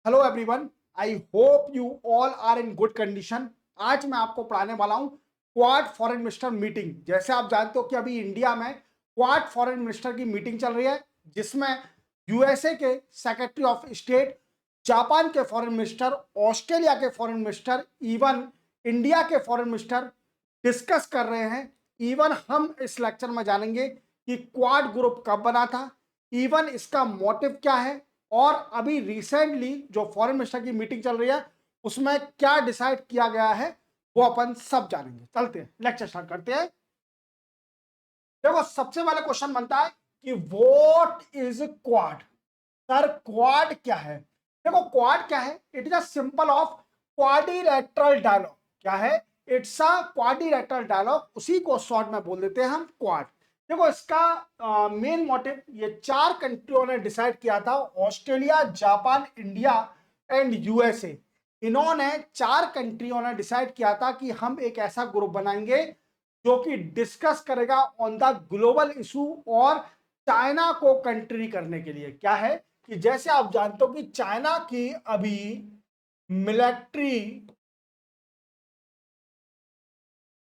Hello everyone, I hope you all are in good condition. आज मैं आपको पढ़ाने वाला हूं क्वाड फॉरेन मिनिस्टर मीटिंग। जैसे आप जानते हो कि अभी इंडिया में क्वाड फॉरेन मिनिस्टर की मीटिंग चल रही है, जिसमें यूएसए के सेक्रेटरी ऑफ स्टेट, जापान के फॉरेन मिनिस्टर, ऑस्ट्रेलिया के फॉरेन मिनिस्टर, इवन इंडिया के फॉरेन मिनिस्टर डिस्कस कर रहे हैं। इवन हम इस लेक्चर में जानेंगे कि क्वाड ग्रुप कब बना था, इवन इसका मोटिव क्या है, और अभी रिसेंटली जो फॉरेन मिनिस्टर की मीटिंग चल रही है उसमें क्या डिसाइड किया गया है वो अपन सब जानेंगे। चलते हैं, लेक्चर स्टार्ट करते हैं। देखो, सबसे पहले क्वेश्चन बनता है कि what is quad. Sir, quad क्या है? देखो, क्वाड क्या है? It is a simple of quadrilateral dialogue. क्या है? इट्स अ क्वाड्रिलेटरल डायलॉग, उसी को शॉर्ट में बोल देते हैं हम क्वाड। देखो, इसका मेन मोटिव ये चार कंट्रियों ने डिसाइड किया था, Australia, Japan, India and USA. इन्होंने चार कंट्रियों ने डिसाइड किया था कि हम एक ऐसा ग्रुप बनाएंगे जो कि डिस्कस करेगा ऑन द ग्लोबल इशू, और चाइना को कंट्री करने के लिए। क्या है कि जैसे आप जानते हो कि चाइना की अभी मिलिट्री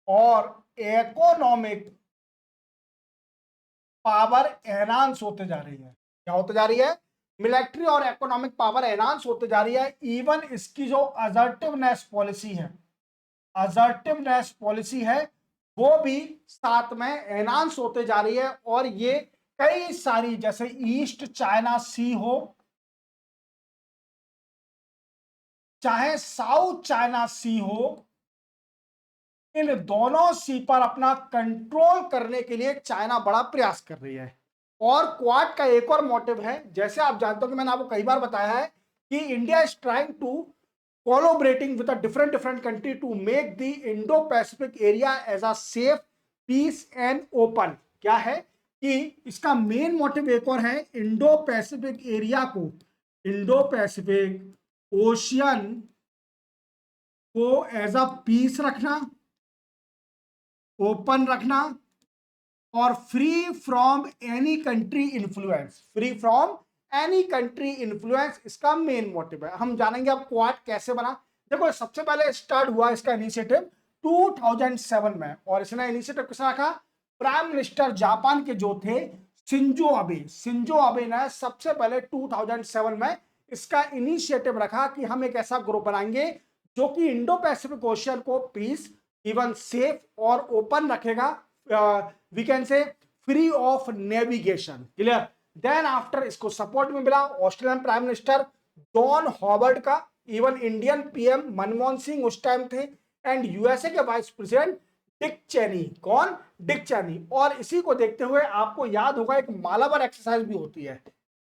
और इकोनॉमिक पावर एनहांस होते जा रही है। क्या होते जा रही है? मिलिट्री और इकोनॉमिक पावर एनहांस होते जा रही है। इवन इसकी जो असर्टिवनेस पॉलिसी है वो भी साथ में एनहांस होते जा रही है। और ये कई सारी, जैसे ईस्ट चाइना सी हो चाहे साउथ चाइना सी हो, इन दोनों सी पर अपना कंट्रोल करने के लिए चाइना बड़ा प्रयास कर रही है। और क्वाड का एक और मोटिव है, जैसे आप जानते हो कि मैंने आपको कई बार बताया है कि India is trying to collaborating with a different different country to make the Indo Pacific area as a safe, peace and open. क्या है कि इसका मेन मोटिव एक और है, इंडो पैसिफिक एरिया को, इंडो पैसिफिक ओशियन को एज अ पीस रखना, ओपन रखना, और free from any country influence. Free from any country influence इसका मेन मोटिव है। हम जानेंगे अब क्वाड कैसे बना। देखो, सबसे पहले स्टार्ट हुआ इसका इनिशिएटिव 2007 में, और इसने इनिशिएटिव किसने रखा? प्राइम मिनिस्टर जापान के जो थे, शिंजो अबे ने सबसे पहले 2007 में इसका इनिशिएटिव रखा कि हम एक ऐसा ग्रुप बनाएंगे जो कि इंडो पैसिफिक ओशियन को पीस, इवन सेफ और ओपन रखेगा, we can say free of navigation. Clear? Then after इसको सपोर्ट में मिला Australian prime minister John Howard का, even Indian PM Manmohan Singh उस टाइम थे, एंड यूएसए के वाइस प्रेसिडेंट डिक चैनी। कौन? डिक चैनी। और इसी को देखते हुए आपको याद होगा एक मालाबार एक्सरसाइज भी होती है,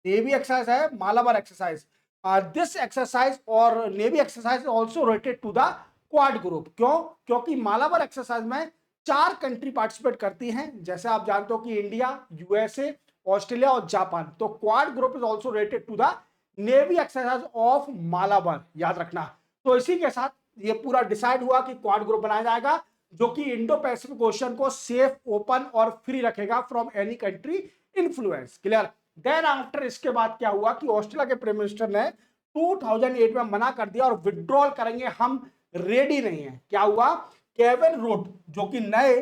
नेवी एक्सरसाइज है मालाबार एक्सरसाइज। दिस एक्सरसाइज और navy exercise also related to the quad group. क्यों? क्योंकि मालाबार एक्सरसाइज में चार कंट्री पार्टिसिपेट करती हैं, जैसे आप जानते हो कि इंडिया, यूएसए, ऑस्ट्रेलिया और जापान। तो quad group is also related to the navy exercise of Malabar, याद रखना। तो इसी के साथ ये पूरा डिसाइड हुआ कि क्वाड ग्रुप बनाया जाएगा जो कि इंडो पैसिफिक ओशन को सेफ, ओपन और फ्री रखेगा from any country influence. Clear? Then after इसके बाद क्या हुआ कि ऑस्ट्रेलिया के प्राइम मिनिस्टर ने 2008 में मना कर दिया और विड्रॉल करेंगे, हम रेडी नहीं है। क्या हुआ? केविन रूड, जो कि नए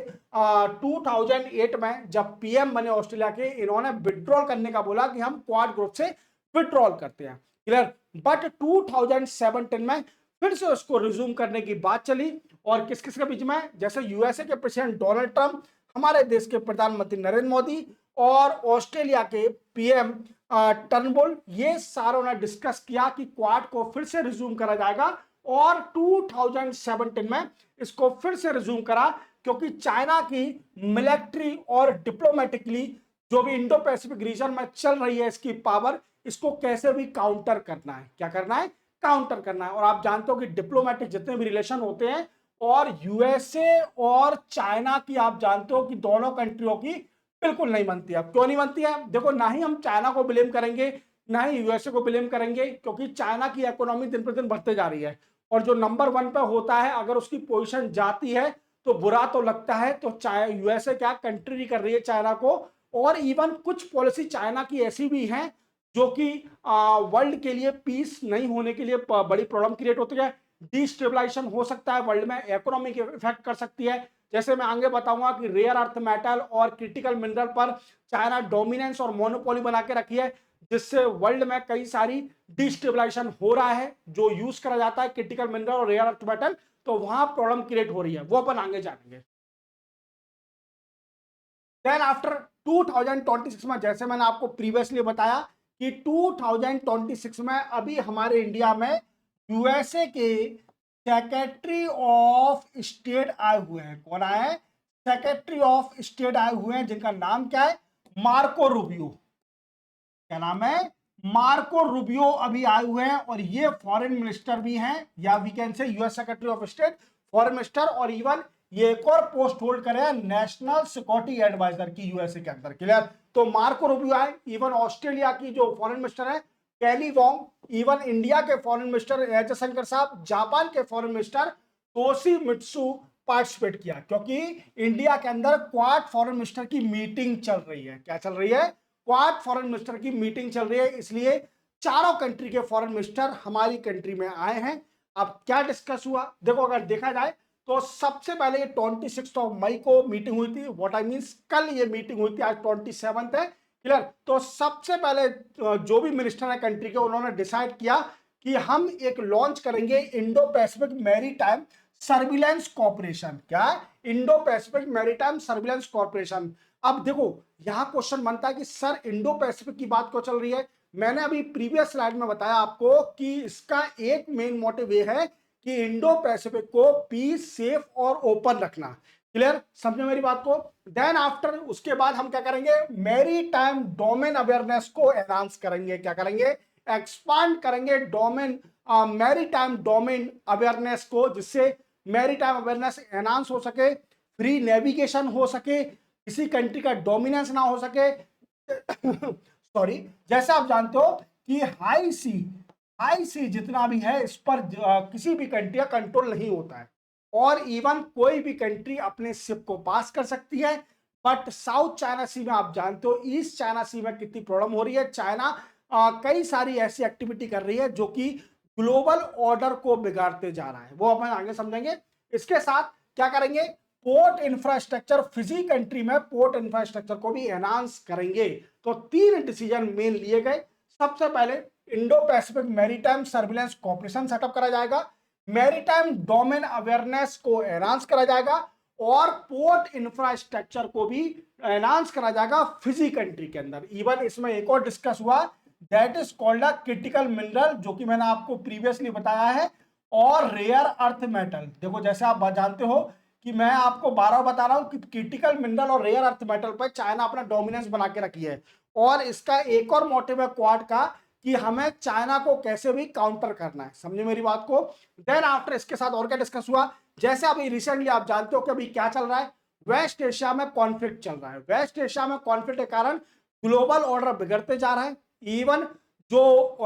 2008 में जब पीएम बने ऑस्ट्रेलिया के, इन्होंने विड्रॉल करने का बोला कि हम क्वाड ग्रुप से विड्रॉल करते हैं। क्लियर? बट 2017 में फिर से उसको रिज्यूम करने की बात चली, और किस किस के बीच में? जैसे यूएसए के प्रेसिडेंट डोनाल्ड ट्रंप, हमारे देश के प्रधानमंत्री नरेंद्र मोदी और ऑस्ट्रेलिया के पीएम टर्नबुल, ये सारों ने डिस्कस किया कि क्वाड को फिर से रिज्यूम करा जाएगा। और 2017 में इसको फिर से रिज्यूम करा, क्योंकि चाइना की मिलिट्री और डिप्लोमेटिकली जो भी इंडो पैसिफिक रीजन में चल रही है इसकी पावर, इसको कैसे भी काउंटर करना है। क्या करना है? काउंटर करना है। और आप जानते हो कि डिप्लोमेटिक जितने भी रिलेशन होते हैं, और यूएसए और चाइना की, आप जानते हो कि दोनों कंट्रियों की बिल्कुल नहीं बनती है। क्यों नहीं बनती है? देखो, ना ही हम चाइना को ब्लेम करेंगे, ना ही यूएसए को ब्लेम करेंगे, क्योंकि चाइना की इकोनॉमी दिन प्रतिदिन बढ़ते जा रही है, और जो नंबर 1 पे होता है अगर उसकी पोजीशन जाती है तो बुरा तो लगता है। तो यूएसए क्या कंट्री कर रही है चाइना को, और इवन कुछ पॉलिसी चाइना की ऐसी भी हैं जो कि वर्ल्ड के लिए पीस नहीं होने के लिए बड़ी प्रॉब्लम क्रिएट होती है। डिस्टेबलाइजेशन हो सकता है वर्ल्ड में, इकोनॉमिक इफेक्ट कर सकती है। जैसे मैं आगे बताऊंगा कि रेयर अर्थ मेटल और क्रिटिकल मिनरल पर चाइना डोमिनेंस और मोनोपोली बना के रखी है, जिससे वर्ल्ड में कई सारी डिस्टेबलाइजेशन हो रहा है। जो यूज करा जाता है क्रिटिकल मिनरल और रेयर अर्थ मेटल, तो वहां प्रॉब्लम क्रिएट हो रही है, वो अपन आगे जानेंगे। देन आफ्टर 2026 में, जैसे मैंने आपको प्रीवियसली बताया कि 2026 में अभी हमारे इंडिया में यूएसए के सेक्रेटरी ऑफ स्टेट आए हुए हैं। कौन आए हैं? सेक्रेटरी ऑफ स्टेट आए हुए हैं, जिनका नाम क्या है? Marco Rubio. क्या नाम है? मार्को रूबियो अभी आए हुए हैं, और ये फॉरेन मिनिस्टर भी हैं, या we can say US secretary of state, foreign minister, और इवन ये एक और पोस्ट होल्ड करे नेशनल सिक्योरिटी एडवाइजर की यूएसए के अंदर। क्लियर? तो मार्को रूबियो आए। इवन ऑस्ट्रेलिया की जो फॉरेन मिनिस्टर है कैली वोंग, इवन इंडिया के फॉरेन मिनिस्टर एस जयशंकर साहब, जापान के फॉरेन मिनिस्टर तोशिमित्सु पार्टिसिपेट किया, क्योंकि इंडिया के अंदर क्वाड फॉरेन मिनिस्टर की मीटिंग चल रही है। क्या चल रही है? क्वाड फॉरेन मिनिस्टर की मीटिंग चल रही है, इसलिए चारों कंट्री के फॉरेन मिनिस्टर हमारी कंट्री में आए हैं। अब क्या डिस्कस हुआ? देखो, अगर देखा जाए तो सबसे पहले ये 26 मई को मीटिंग हुई थी। व्हाट आई मींस, कल ये मीटिंग हुई थी, आज 27 है। क्लियर? तो सबसे पहले जो भी मिनिस्टर है कंट्री के, उन्होंने डिसाइड किया कि हम एक लॉन्च करेंगे Indo Pacific maritime surveillance corporation. क्या? Indo Pacific maritime surveillance corporation. अब देखो, यहां क्वेश्चन बनता है कि सर इंडो पैसिफिक की बात क्यों चल रही है? मैंने अभी प्रीवियस स्लाइड में बताया आपको कि इसका एक मेन मोटिव ये है कि इंडो पैसिफिक को पीस, सेफ और ओपन रखना। क्लियर? समझे मेरी बात को? देन आफ्टर, उसके बाद हम क्या करेंगे? मैरी टाइम डोमेन अवेयरनेस को एनहांस करेंगे। क्या करेंगे? एक्सपांड करेंगे domain, maritime domain awareness को, जिससे मैरी टाइम अवेयरनेस एनहांस हो सके, फ्री नेविगेशन हो सके, किसी कंट्री का डोमिनेंस ना हो सके। सॉरी, जैसे आप जानते हो कि हाई सी जितना भी है, इस पर किसी भी कंट्री का कंट्रोल नहीं होता है, और इवन कोई भी कंट्री अपने शिप को पास कर सकती है। बट साउथ चाइना सी में आप जानते हो, ईस्ट चाइना सी में कितनी प्रॉब्लम हो रही है। चाइना कई सारी ऐसी एक्टिविटी कर रही है जो कि ग्लोबल ऑर्डर को बिगाड़ते जा रहा है, वो अपन आगे समझेंगे। इसके साथ क्या करेंगे? पोर्ट इंफ्रास्ट्रक्चर, फिजी कंट्री में पोर्ट इंफ्रास्ट्रक्चर को भी एनहांस करेंगे। तो 3 डिसीजन मेन लिए गए। सबसे पहले Indo Pacific maritime surveillance corporation setup करा जाएगा, मैरीटाइम डोमेन अवेयरनेस को एनहांस करा जाएगा, और पोर्ट इंफ्रास्ट्रक्चर को भी एनहांस करा जाएगा फिजी कंट्री के अंदर। इवन इसमें एक और डिस्कस हुआ, that is called a critical mineral, जो कि मैंने आपको प्रीवियसली बताया है, और रेयर अर्थ मेटल। देखो, जैसे आप जानते हो कि मैं आपको बार बार बता रहा हूं कि क्रिटिकल मिनरल और रेयर अर्थ मेटल पर चाइना अपना डोमिनेंस बना के रखी है, और इसका एक और मोटिव है क्वाड का कि हमें चाइना को कैसे भी काउंटर करना है। समझे मेरी बात को? देन आफ्टर, इसके साथ और क्या डिस्कस हुआ? जैसे अभी रिसेंटली आप जानते हो कि अभी क्या चल रहा है, वेस्ट एशिया में कॉन्फ्लिक्ट चल रहा है। वेस्ट एशिया में कॉन्फ्लिक्ट के कारण ग्लोबल ऑर्डर बिगड़ते जा रहा है। इवन जो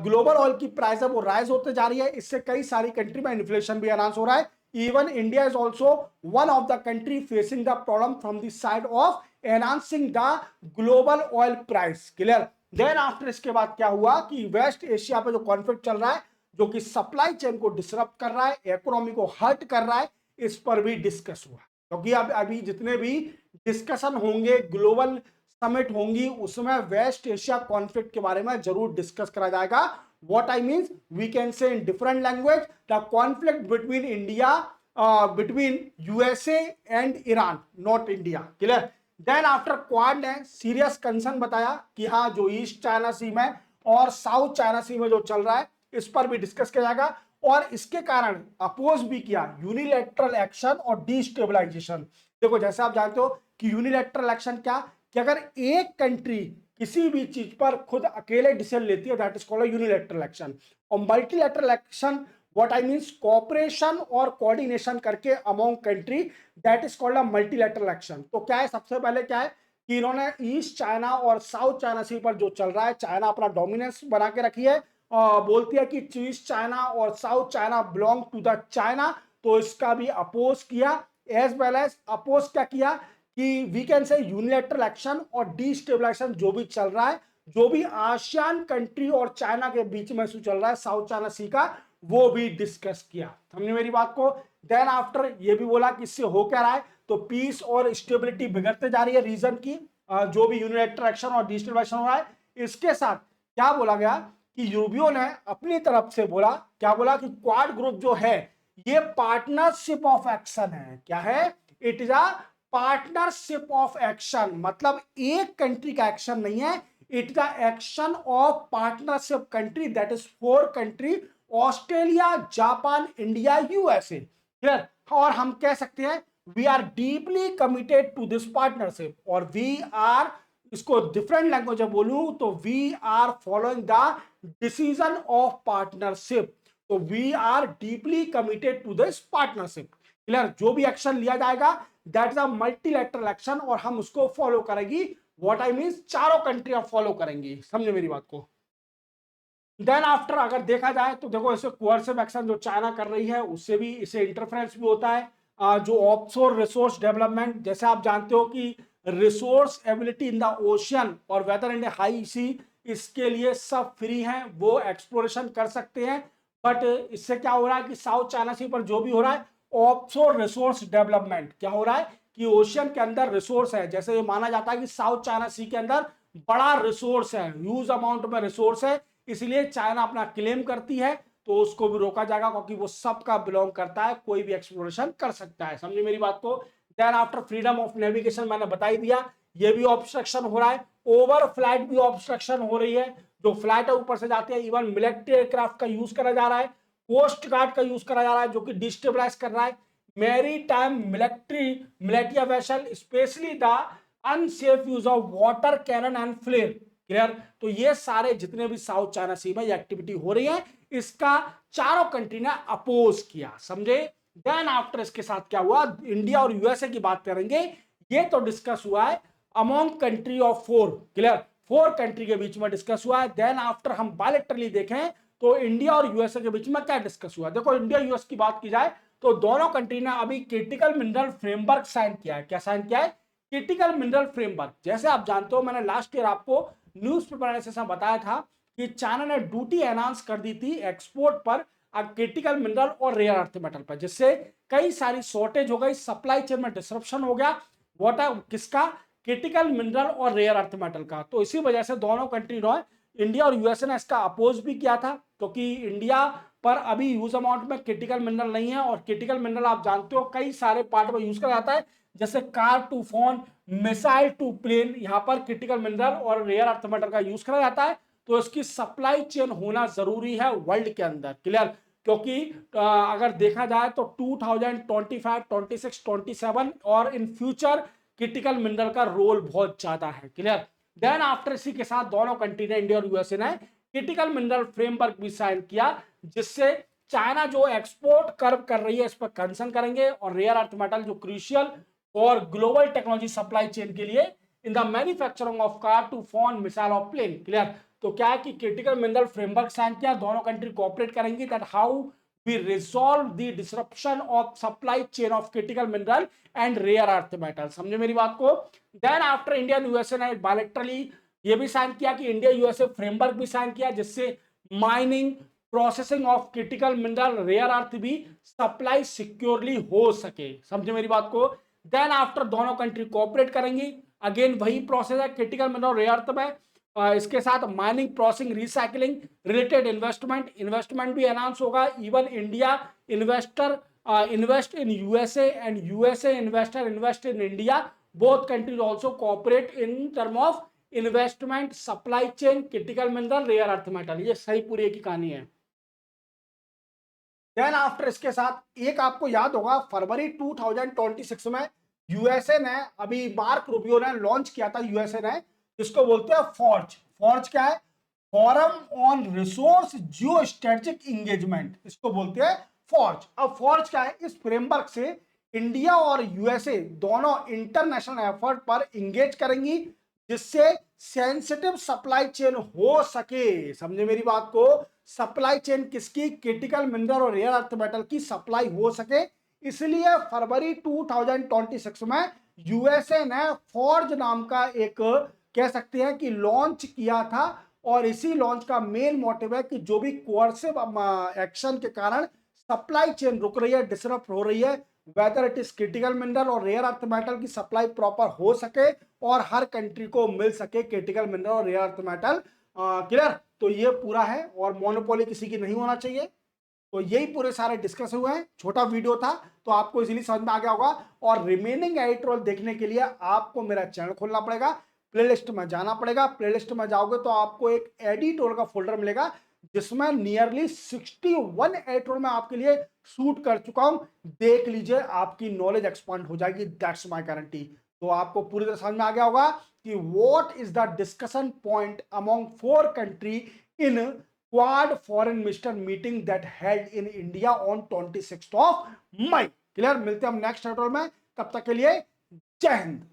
ग्लोबल ऑयल की प्राइस है वो राइज होते जा रही है, इससे कई सारी कंट्री में इन्फ्लेशन भी अनाउंस हो रहा है। Even India is also one of the country facing the problem from the side of enhancing the global oil price. Clear? Then after, इसके बाद क्या हुआ कि वेस्ट एशिया पे जो कॉन्फ्लिक्ट चल रहा है, जो कि सप्लाई चेन को डिसरप्ट कर रहा है, इकोनॉमी को हर्ट कर रहा है, इस पर भी डिस्कस हुआ। क्योंकि अब अभी जितने भी डिस्कशन होंगे, ग्लोबल समिट होंगी, उसमें वेस्ट एशिया कॉन्फ्लिक्ट के बारे में जरूर डिस्कस करा जाएगा। What I means, we can say in different language, the conflict between India, between USA and Iran, not India. Clear? Then after, quad ने सीरियस कंसर्न बताया कि हाँ, जो ईस्ट चाइना सी में और साउथ चाइना सी में जो चल रहा है, इस पर भी डिस्कस किया जाएगा, और इसके कारण अपोज भी किया यूनिलैटरल एक्शन और डिस्टेबलाइजेशन। देखो, जैसे आप जानते हो कि यूनिलैटरल एक्शन क्या, कि अगर एक कंट्री किसी भी चीज पर खुद अकेले डिसीजन लेती है, that is called unilateral action. और multilateral action, what I means, cooperation और कोऑर्डिनेशन करके among country, that is called a multilateral action. तो क्या है, सबसे पहले क्या है कि इन्होंने ईस्ट चाइना और साउथ चाइना सी पर जो चल रहा है, चाइना अपना डोमिनेंस बना के रखी है, बोलती है कि ईस्ट चाइना और south China belong to the China, तो इसका भी अपोज किया। एज वेल एज अपोज क्या किया कि we can say unilateral action और डिस्टेबलाइजेशन जो भी चल रहा है, जो भी आसियान कंट्री और चाइना के बीच में इशू चल रहा है साउथ चाइना सी का, वो भी डिस्कस किया। समझे मेरी बात को। देन आफ्टर ये भी बोला कि इससे हो क्या रहा है, तो पीस और स्टेबिलिटी बिगड़ते जा रही है रीजन की, जो भी यूनिलैटरल एक्शन और डिस्ट्रीब्यूशन हो रहा है। इसके साथ क्या बोला गया कि यूरोपियो ने अपनी तरफ से बोला, क्या बोला कि क्वाड ग्रुप जो है ये पार्टनरशिप ऑफ एक्शन है। क्या है? It is a partnership of action, मतलब एक कंट्री का एक्शन नहीं है, it is the action of partnership country, that is 4 country, Australia, Japan, India, USA. Clear? और हम कह सकते हैं we are deeply committed to this partnership, और वी आर, इसको डिफरेंट लैंग्वेज में बोलूं तो we are following the decision of partnership. तो we are deeply committed to this partnership. Clear? जो भी एक्शन लिया जाएगा that is a multilateral action, और हम उसको फॉलो करेंगी। व्हाट आई मीन, चारों कंट्री फॉलो करेंगी। समझे मेरी बात को। देन आफ्टर अगर देखा जाए तो देखो, इसे कोअर्सिव एक्शन जो चाइना कर रही है उससे भी इसे इंटरफेरेंस भी होता है। जो ऑफशोर रिसोर्स डेवलपमेंट, जैसे आप जानते हो कि resource ability in the ocean और वेदर इन हाई सी, इसके लिए सब फ्री हैं, वो एक्सप्लोरेशन कर सकते हैं। बट इससे क्या हो रहा है कि साउथ चाइना सी पर जो भी हो रहा है ऑफशोर रिसोर्स डेवलपमेंट, क्या हो रहा है कि ओशियन के अंदर रिसोर्स है, जैसे ये माना जाता है कि साउथ चाइना सी के अंदर बड़ा रिसोर्स है, ह्यूज अमाउंट में रिसोर्स है, इसलिए चाइना अपना क्लेम करती है, तो उसको भी रोका जाएगा क्योंकि वो सबका बिलोंग करता है, कोई भी एक्सप्लोरेशन कर सकता है। समझे मेरी बात को। Then after freedom of navigation मैंने बता ही दिया, ये भी ऑब्स्ट्रक्शन हो रहा है। ओवर फ्लाइट भी ऑब्स्ट्रक्शन हो रही है, जो फ्लाइट है ऊपर से जाते हैं। इवन मिलिट्री एयरक्राफ्ट का यूज करा जा रहा है, कोस्ट गार्ड का यूज करा जा रहा है, जो कि डिस्टेबलाइज कर रहा है maritime militia vessel, specially the unsafe use of water cannon and flare. Clear? तो ये सारे जितने भी साउथ चाइना सी में ये एक्टिविटी हो रही है, इसका चारों कंट्री ने अपोज किया। समझे? देन आफ्टर इसके साथ क्या हुआ, इंडिया और यूएसए की बात करेंगे। ये तो डिस्कस हुआ है among country of 4। Clear? 4 country के बीच में डिस्कस हुआ है। देन आफ्टर हम बायलैटरली देखें तो इंडिया और यूएसए के बीच में क्या डिस्कस हुआ। देखो, इंडिया यूएस की बात की जाए तो दोनों कंट्री ने अभी क्रिटिकल मिनरल फ्रेमवर्क साइन किया है। क्या साइन किया है? Critical mineral framework. जैसे आप जानते हो, मैंने लास्ट ईयर आपको न्यूज़पेपर एनालिसिस में बताया था कि चाइना ने ड्यूटी अनाउंस कर दी थी एक्सपोर्ट पर क्रिटिकल मिनरल और रेयर अर्थ मेटल पर, जिससे कई सारी शॉर्टेज हो गई, सप्लाई चेन में डिसरप्शन हो गया। वाटर किसका? क्रिटिकल मिनरल और रेयर अर्थ मेटल का। तो इसी वजह से दोनों कंट्री ने, इंडिया और यूएसए ने इसका अपोज भी किया था, क्योंकि इंडिया पर अभी यूज अमाउंट में क्रिटिकल मिनरल नहीं है, और क्रिटिकल मिनरल आप जानते हो कई सारे पार्ट में यूज करा जाता है, जैसे car to phone, missile to plane, यहां पर क्रिटिकल मिनरल और रेयर अर्थ मेटल का यूज करा जाता है। तो इसकी सप्लाई चेन होना जरूरी है वर्ल्ड के अंदर। क्लियर? क्योंकि अगर देखा जाए तो 2025, 26, 27 और इन फ्यूचर क्रिटिकल मिनरल का रोल बहुत ज्यादा है। क्लियर? देन आफ्टर इसी के साथ दोनों कंट्री ने, इंडिया और यूएसए ने, क्रिटिकल मिनरल फ्रेमवर्क भी साइन किया, जिससे चाइना जो एक्सपोर्ट कर्व कर रही है इस पर कंसर्न करेंगे, और रेयर अर्थ मेटल जो क्रूशियल और ग्लोबल टेक्नोलॉजी सप्लाई चेन के लिए in the manufacturing of car to phone, missile और प्लेन। क्लियर? तो क्या है कि क्रिटिकल मिनरल फ्रेमवर्क साइन किया, दोनों कंट्री कोऑपरेट करेंगी that how we resolve the disruption of supply chain of critical mineral and rare earth metal। समझे मेरी बात को। देन आफ्टर इंडिया यूएसए ने बायलैटरली ये भी साइन किया कि इंडिया यूएसए फ्रेमवर्क भी साइन किया, जिससे mining, processing of critical mineral, rare earth भी सप्लाई सिक्योरली हो सके। समझे मेरी बात को। देन आफ्टर दोनों कंट्री कोऑपरेट करेंगी, अगेन वही प्रोसेस है क्रिटिकल मिनरल रेयर अर्थ में। इसके साथ mining, processing, recycling related investment भी अनाउंस होगा। Even India investor invest in USA and USA investor invest in India. Both countries also cooperate in term of investment, supply chain, critical mineral, rare earth metal. ये सही पूरी की कहानी है। Then after इसके साथ एक आपको याद होगा फरवरी 2026 में यूएसए ने, अभी मार्क रूबियो ने लॉन्च किया था यूएसए ने, इसको बोलते हैं फॉर्ज। फॉर्ज क्या है? Forum on resource geo strategic engagement, इसको बोलते हैं फॉर्ज। अब फॉर्ज क्या है? इस फ्रेमवर्क से इंडिया और यूएसए दोनों इंटरनेशनल एफर्ट पर इंगेज करेंगी, जिससे सेंसिटिव सप्लाई चेन हो सके। समझे मेरी बात को। सप्लाई चेन किसकी? क्रिटिकल मिनरल और रेयर अर्थ मेटल की सप्लाई हो सके। इसलिए फरवरी 2026 में यूएसए ने फॉर्ज नाम का एक कह सकते हैं कि लॉन्च किया था, और इसी लॉन्च का मेन मोटिव है कि जो भी कोर्सिव एक्शन के कारण सप्लाई चेन रुक रही है, डिसरप्ट हो रही है, whether it is critical mineral और रेयर अर्थ मेटल की सप्लाई प्रॉपर हो सके और हर कंट्री को मिल सके क्रिटिकल मिनरल और रेयर अर्थ मेटल। क्लियर? तो ये पूरा है, और मोनोपोली किसी की नहीं होना चाहिए। तो यही पूरे सारे डिस्कस हुए हैं, छोटा वीडियो था तो आपको इजीली समझ में आ गया होगा। और रिमेनिंग एडिटोरियल देखने के लिए आपको मेरा चैनल खोलना पड़ेगा, प्लेलिस्ट में जाना पड़ेगा। प्लेलिस्ट में जाओगे तो आपको एक एडिटोरियल का फोल्डर मिलेगा जिसमें नियरली 61 एडिटोरियल मैं आपके लिए शूट कर चुका हूं। देख लीजिए, आपकी नॉलेज एक्सपांड हो जाएगी, दैट्स माय गारंटी। तो आपको पूरी तरह समझ में आ गया होगा कि what is the discussion point among 4 country in quad foreign minister meeting that held in India on 26 May. Clear? मिलते हैं हम नेक्स्ट ट्यूटोरियल में, तब तक के लिए जय हिंद।